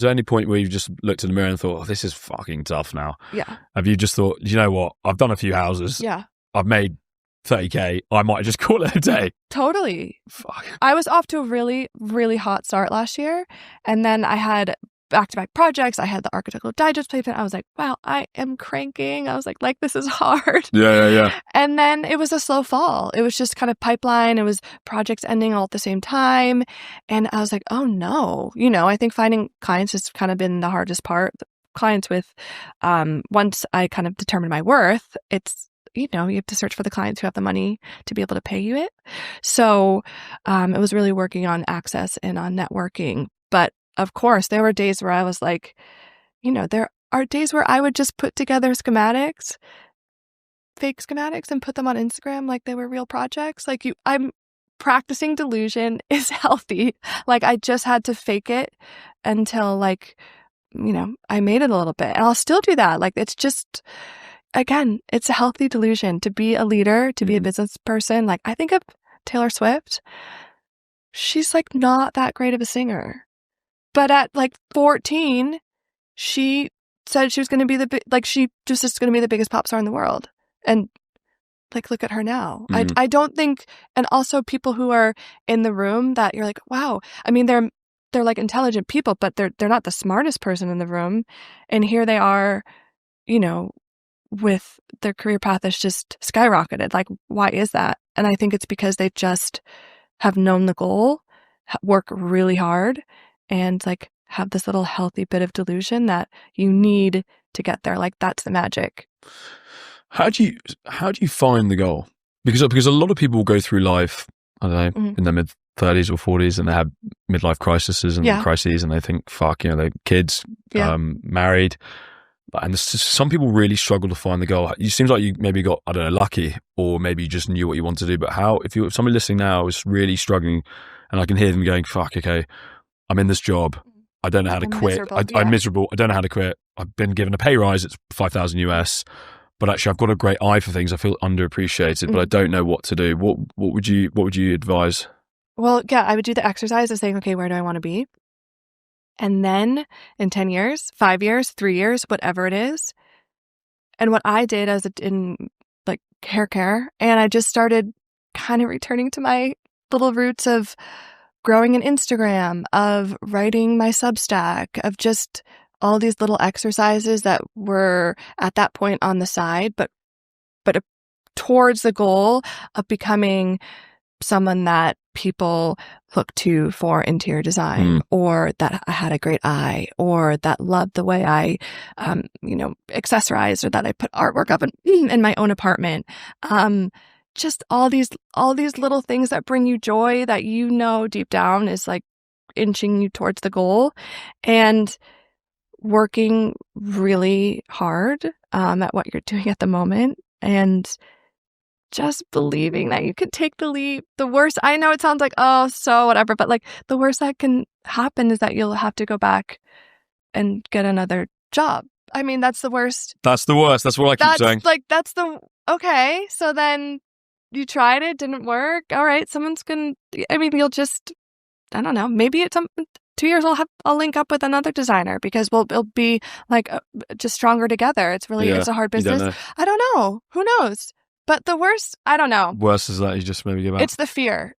there any point where you've just looked in the mirror and thought, oh, this is fucking tough now? Yeah. Have you just thought, you know what? I've done a few houses. Yeah. I've made 30K. I might just call it a day. Totally. Fuck. I was off to a really, really hot start last year. And then I had back-to-back projects. I had the Architectural Digest placement. I was like, wow, I am cranking. I was like, this is hard. Yeah. And then it was a slow fall. It was just kind of pipeline. It was projects ending all at the same time. And I was like, oh no. I think finding clients has kind of been the hardest part. Clients with, once I kind of determined my worth, it's, you have to search for the clients who have the money to be able to pay you it. So it was really working on access and on networking. But of course, there were days where I was like, there are days where I would just put together schematics, fake schematics, and put them on Instagram like they were real projects. I'm practicing delusion is healthy. I just had to fake it until I made it a little bit. And I'll still do that. It's just, again, it's a healthy delusion to be a leader, to be a business person. I think of Taylor Swift. She's not that great of a singer. But at 14, she said she was going to be she just is going to be the biggest pop star in the world. And look at her now. I don't think, and also people who are in the room that you're like, wow. I mean, they're intelligent people, but they're not the smartest person in the room. And here they are, with their career path is just skyrocketed. Why is that? And I think it's because they just have known the goal, work really hard, and have this little healthy bit of delusion that you need to get there. That's the magic. How do you find the goal? Because a lot of people go through life, I don't know, in their mid 30s or 40s, and they have midlife crises and crises, and they think, fuck, they're kids, married. And some people really struggle to find the goal. It seems like you maybe got, I don't know, lucky, or maybe you just knew what you wanted to do. But if somebody listening now is really struggling, and I can hear them going, fuck, okay, I'm in this job. I don't know how to quit. I'm miserable. I don't know how to quit. I've been given a pay rise. It's 5,000 US, but actually I've got a great eye for things. I feel underappreciated, but I don't know what to do. What would you advise? Well, yeah, I would do the exercise of saying, okay, where do I want to be? And then in 10 years, 5 years, 3 years, whatever it is. And what I did in hair care, and I just started kind of returning to my little roots of growing an Instagram, of writing my Substack, of just all these little exercises that were at that point on the side, but towards the goal of becoming someone that people look to for interior design, or that I had a great eye, or that loved the way I, accessorized, or that I put artwork up in my own apartment. Just all these little things that bring you joy that deep down is inching you towards the goal, and working really hard at what you're doing at the moment, and just believing that you can take the leap. The worst, I know it sounds like, oh, so whatever, but the worst that can happen is that you'll have to go back and get another job. I mean, that's the worst. That's the worst. That's what I keep saying. Okay, so then you tried it, didn't work. All right, you'll just, I don't know, maybe it's 2 years I'll link up with another designer, because we'll be just stronger together. It's really, it's a hard business. I don't know. Who knows? But the worst, I don't know. Worse is that you just maybe give up. It's the fear.